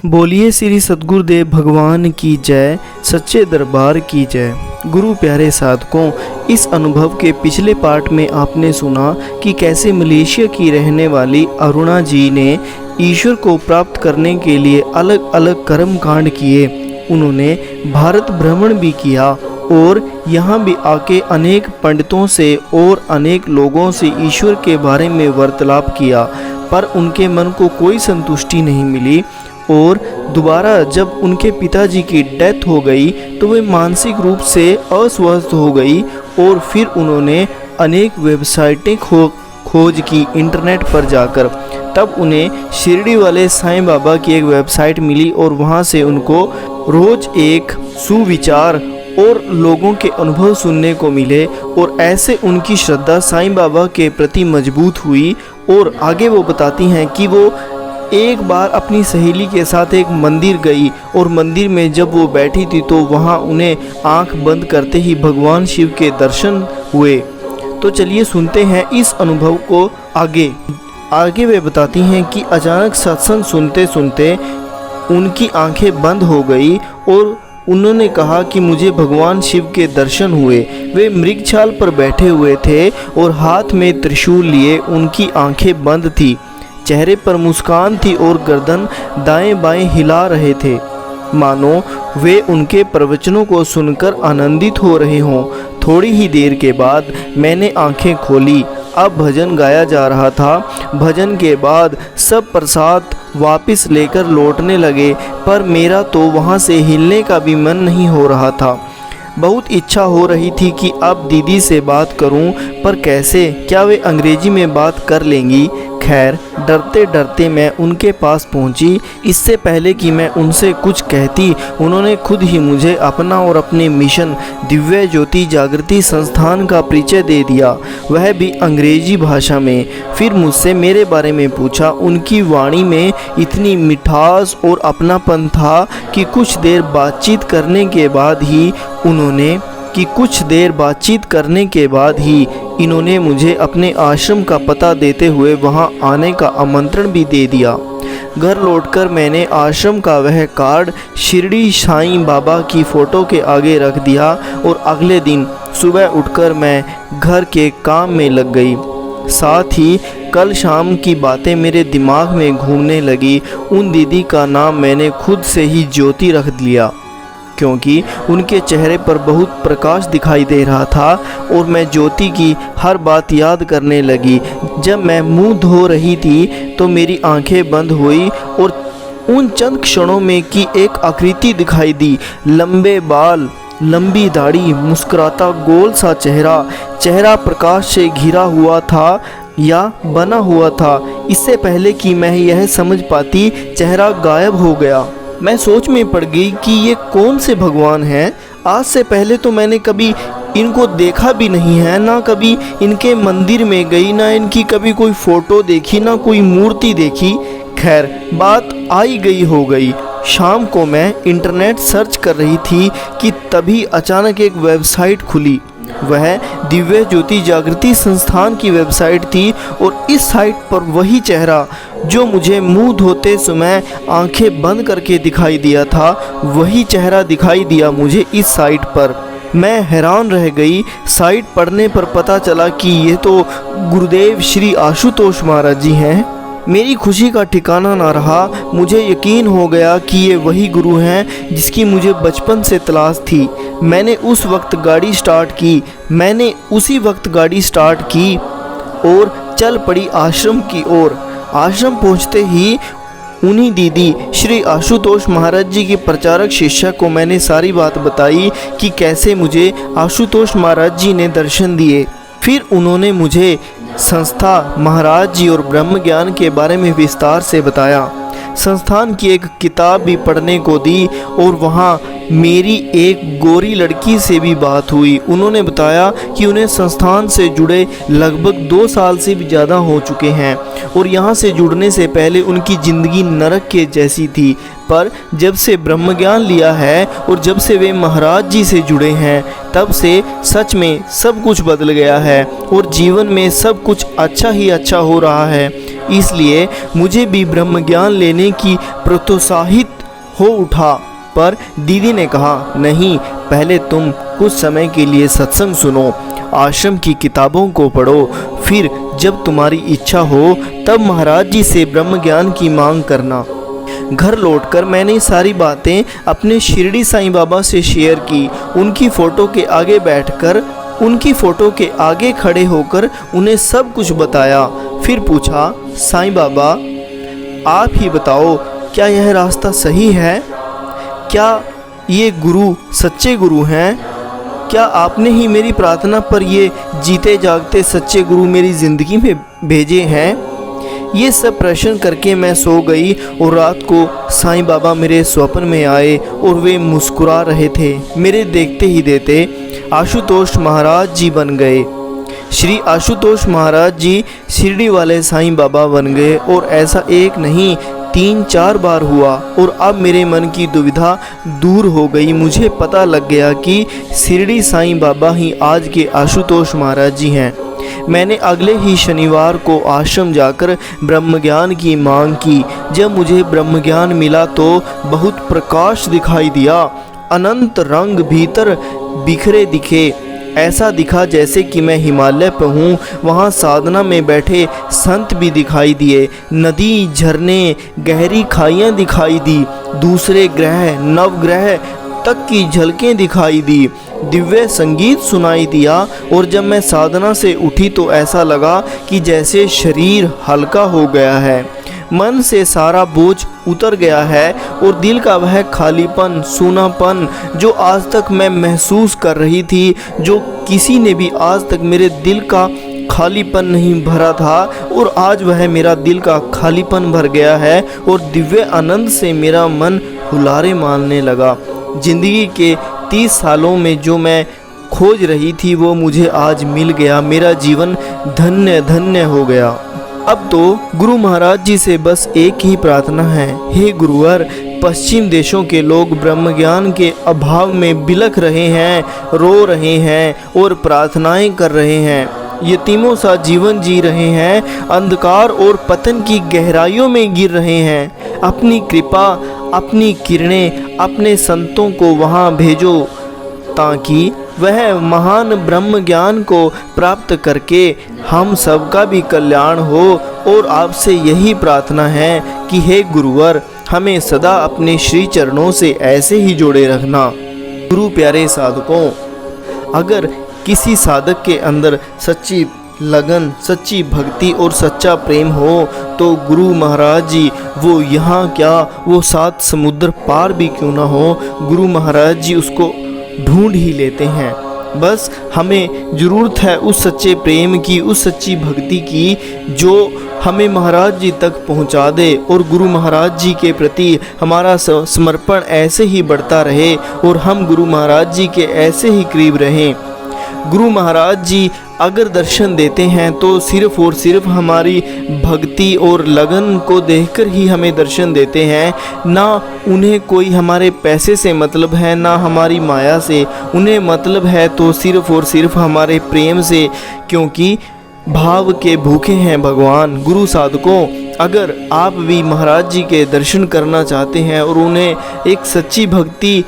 बोलिए श्री सद्गुरुदेव भगवान की जय, सच्चे दरबार की जय। गुरु प्यारे साधकों, इस अनुभव के पिछले पार्ट में आपने सुना कि कैसे मलेशिया की रहने वाली अरुणा जी ने ईश्वर को प्राप्त करने के लिए अलग अलग कर्म कांड किए। उन्होंने भारत भ्रमण भी किया और यहाँ भी आके अनेक पंडितों से और अनेक लोगों से ईश्वर के बारे में वार्तालाप किया, पर उनके मन को कोई संतुष्टि नहीं मिली। और दोबारा जब उनके पिताजी की डेथ हो गई तो वे मानसिक रूप से अस्वस्थ हो गई और फिर उन्होंने अनेक वेबसाइटें खोज की इंटरनेट पर जाकर। तब उन्हें शिरडी वाले साईं बाबा की एक वेबसाइट मिली और वहां से उनको रोज एक सुविचार और लोगों के अनुभव सुनने को मिले और ऐसे उनकी श्रद्धा साईं बाबा के प्रति मजबूत हुई। और आगे वो बताती हैं कि वो एक बार अपनी सहेली के साथ एक मंदिर गई और मंदिर में जब वो बैठी थी तो वहाँ उन्हें आंख बंद करते ही भगवान शिव के दर्शन हुए। तो चलिए सुनते हैं इस अनुभव को आगे वे बताती हैं कि अचानक सत्संग सुनते सुनते उनकी आंखें बंद हो गई और उन्होंने कहा कि मुझे भगवान शिव के दर्शन हुए। वे मृगछाल पर बैठे हुए थे और हाथ में त्रिशूल लिए उनकी आंखें बंद थी, चेहरे पर मुस्कान थी और गर्दन दाएं बाएं हिला रहे थे, मानो वे उनके प्रवचनों को सुनकर आनंदित हो रहे हों। थोड़ी ही देर के बाद मैंने आंखें खोली। अब भजन गाया जा रहा था। भजन के बाद सब प्रसाद वापस लेकर लौटने लगे, पर मेरा तो वहाँ से हिलने का भी मन नहीं हो रहा था। बहुत इच्छा हो रही थी कि अब दीदी से बात करूं, पर कैसे? क्या वे अंग्रेजी में बात कर लेंगी? खैर, डरते डरते मैं उनके पास पहुंची। इससे पहले कि मैं उनसे कुछ कहती, उन्होंने खुद ही मुझे अपना और अपने मिशन दिव्य ज्योति जागृति संस्थान का परिचय दे दिया, वह भी अंग्रेजी भाषा में। फिर मुझसे मेरे बारे में पूछा। उनकी वाणी में इतनी मिठास और अपनापन था कि कुछ देर बातचीत करने के बाद ही इन्होंने मुझे अपने आश्रम का पता देते हुए वहां आने का आमंत्रण भी दे दिया। घर लौटकर मैंने आश्रम का वह कार्ड शिरडी साईं बाबा की फ़ोटो के आगे रख दिया और अगले दिन सुबह उठकर मैं घर के काम में लग गई। साथ ही कल शाम की बातें मेरे दिमाग में घूमने लगी। उन दीदी का नाम मैंने खुद से ही ज्योति रख लिया, क्योंकि उनके चेहरे पर बहुत प्रकाश दिखाई दे रहा था और मैं ज्योति की हर बात याद करने लगी। जब मैं मुंह धो रही थी तो मेरी आंखें बंद हुई और उन चंद क्षणों में की एक आकृति दिखाई दी। लंबे बाल, लंबी दाढ़ी, मुस्कुराता गोल सा चेहरा प्रकाश से घिरा हुआ था या बना हुआ था। इससे पहले कि मैं यह समझ पाती, चेहरा गायब हो गया। मैं सोच में पड़ गई कि ये कौन से भगवान हैं। आज से पहले तो मैंने कभी इनको देखा भी नहीं है, ना कभी इनके मंदिर में गई, ना इनकी कभी कोई फ़ोटो देखी, ना कोई मूर्ति देखी। खैर, बात आई गई हो गई। शाम को मैं इंटरनेट सर्च कर रही थी कि तभी अचानक एक वेबसाइट खुली। वह दिव्य ज्योति जागृति संस्थान की वेबसाइट थी और इस साइट पर वही चेहरा जो मुझे मुंह धोते समय आंखें बंद करके दिखाई दिया था, वही चेहरा दिखाई दिया मुझे इस साइट पर। मैं हैरान रह गई। साइट पढ़ने पर पता चला कि ये तो गुरुदेव श्री आशुतोष महाराज जी हैं। मेरी खुशी का ठिकाना ना रहा। मुझे यकीन हो गया कि ये वही गुरु हैं जिसकी मुझे बचपन से तलाश थी। मैंने उसी वक्त गाड़ी स्टार्ट की और चल पड़ी आश्रम की ओर। आश्रम पहुंचते ही उन्हीं दीदी श्री आशुतोष महाराज जी की प्रचारक शिष्या को मैंने सारी बात बताई कि कैसे मुझे आशुतोष महाराज जी ने दर्शन दिए। फिर उन्होंने मुझे संस्था, महाराज जी और ब्रह्म ज्ञान के बारे में विस्तार से बताया। संस्थान की एक किताब भी पढ़ने को दी और वहाँ मेरी एक गोरी लड़की से भी बात हुई। उन्होंने बताया कि उन्हें संस्थान से जुड़े लगभग 2 साल से भी ज़्यादा हो चुके हैं और यहाँ से जुड़ने से पहले उनकी ज़िंदगी नरक के जैसी थी, पर जब से ब्रह्म ज्ञान लिया है और जब से वे महाराज जी से जुड़े हैं, तब से सच में सब कुछ बदल गया है और जीवन में सब कुछ अच्छा ही अच्छा हो रहा है। इसलिए मुझे भी ब्रह्म ज्ञान लेने की प्रोत्साहित हो उठा। पर दीदी ने कहा, नहीं, पहले तुम कुछ समय के लिए सत्संग सुनो, आश्रम की किताबों को पढ़ो, फिर जब तुम्हारी इच्छा हो तब महाराज जी से ब्रह्म ज्ञान की मांग करना। घर लौटकर मैंने सारी बातें अपने शिरडी साईं बाबा से शेयर की। उनकी फ़ोटो के आगे बैठकर, उनकी फ़ोटो के आगे खड़े होकर उन्हें सब कुछ बताया। फिर पूछा, साईं बाबा आप ही बताओ, क्या यह रास्ता सही है? क्या ये गुरु सच्चे गुरु हैं? क्या आपने ही मेरी प्रार्थना पर ये जीते जागते सच्चे गुरु मेरी ज़िंदगी में भेजे हैं? ये सब प्रश्न करके मैं सो गई और रात को साईं बाबा मेरे स्वप्न में आए और वे मुस्कुरा रहे थे। मेरे देखते ही देखते आशुतोष महाराज जी बन गए। श्री आशुतोष महाराज जी शिरडी वाले साईं बाबा बन गए और ऐसा एक नहीं 3-4 बार हुआ। और अब मेरे मन की दुविधा दूर हो गई। मुझे पता लग गया कि शिरडी साईं बाबा ही आज के आशुतोष महाराज जी हैं। मैंने अगले ही शनिवार को आश्रम जाकर ब्रह्म ज्ञान की मांग की। जब मुझे ब्रह्म ज्ञान मिला तो बहुत प्रकाश दिखाई दिया। अनंत रंग भीतर बिखरे दिखे। ऐसा दिखा जैसे कि मैं हिमालय पर हूँ। वहाँ साधना में बैठे संत भी दिखाई दिए। नदी, झरने, गहरी खाइयाँ दिखाई दी। दूसरे ग्रह, नवग्रह तक की झलकें दिखाई दी। दिव्य संगीत सुनाई दिया। और जब मैं साधना से उठी तो ऐसा लगा कि जैसे शरीर हल्का हो गया है, मन से सारा बोझ उतर गया है और दिल का वह खालीपन, सूनापन जो आज तक मैं महसूस कर रही थी, जो किसी ने भी आज तक मेरे दिल का खालीपन नहीं भरा था, और आज वह मेरा दिल का खालीपन भर गया है और दिव्य आनंद से मेरा मन हुलारे मारने लगा। जिंदगी के 30 सालों में जो मैं खोज रही थी वो मुझे आज मिल गया। मेरा जीवन धन्य धन्य हो गया। अब तो गुरु महाराज जी से बस एक ही प्रार्थना है, हे गुरुवर, पश्चिम देशों के लोग ब्रह्म ज्ञान के अभाव में बिलख रहे हैं, रो रहे हैं और प्रार्थनाएं कर रहे हैं, यतीमों सा जीवन जी रहे हैं, अंधकार और पतन की गहराइयों में गिर रहे हैं। अपनी कृपा, अपनी किरणें अपने संतों को वहाँ भेजो ताकि वह महान ब्रह्म ज्ञान को प्राप्त करके हम सबका भी कल्याण हो। और आपसे यही प्रार्थना है कि हे गुरुवर, हमें सदा अपने श्री चरणों से ऐसे ही जोड़े रखना। गुरु प्यारे साधकों, अगर किसी साधक के अंदर सच्ची लगन, सच्ची भक्ति और सच्चा प्रेम हो तो गुरु महाराज जी वो यहाँ क्या, वो 7 समुद्र पार भी क्यों ना हो, गुरु महाराज जी उसको ढूंढ ही लेते हैं। बस हमें ज़रूरत है उस सच्चे प्रेम की, उस सच्ची भक्ति की जो हमें महाराज जी तक पहुंचा दे। और गुरु महाराज जी के प्रति हमारा समर्पण ऐसे ही बढ़ता रहे और हम गुरु महाराज जी के ऐसे ही करीब रहें। गुरु महाराज जी अगर दर्शन देते हैं तो सिर्फ़ और सिर्फ हमारी भक्ति और लगन को देखकर ही हमें दर्शन देते हैं। ना उन्हें कोई हमारे पैसे से मतलब है, ना हमारी माया से। उन्हें मतलब है तो सिर्फ़ और सिर्फ हमारे प्रेम से, क्योंकि भाव के भूखे हैं भगवान। गुरु साधकों, अगर आप भी महाराज जी के दर्शन करना चाहते हैं और उन्हें एक सच्ची भक्ति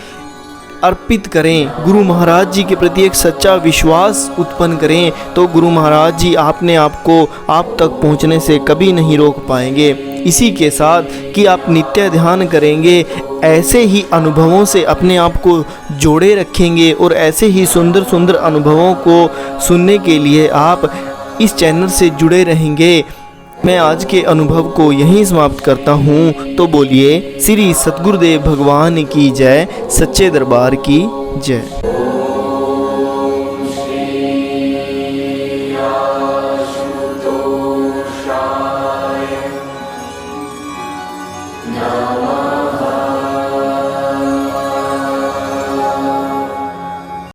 अर्पित करें, गुरु महाराज जी के प्रति एक सच्चा विश्वास उत्पन्न करें, तो गुरु महाराज जी आपने आपको आप तक पहुंचने से कभी नहीं रोक पाएंगे। इसी के साथ कि आप नित्य ध्यान करेंगे, ऐसे ही अनुभवों से अपने आप को जोड़े रखेंगे और ऐसे ही सुंदर सुंदर अनुभवों को सुनने के लिए आप इस चैनल से जुड़े रहेंगे। मैं आज के अनुभव को यहीं समाप्त करता हूँ। तो बोलिए श्री सतगुरुदेव भगवान की जय, सच्चे दरबार की जय।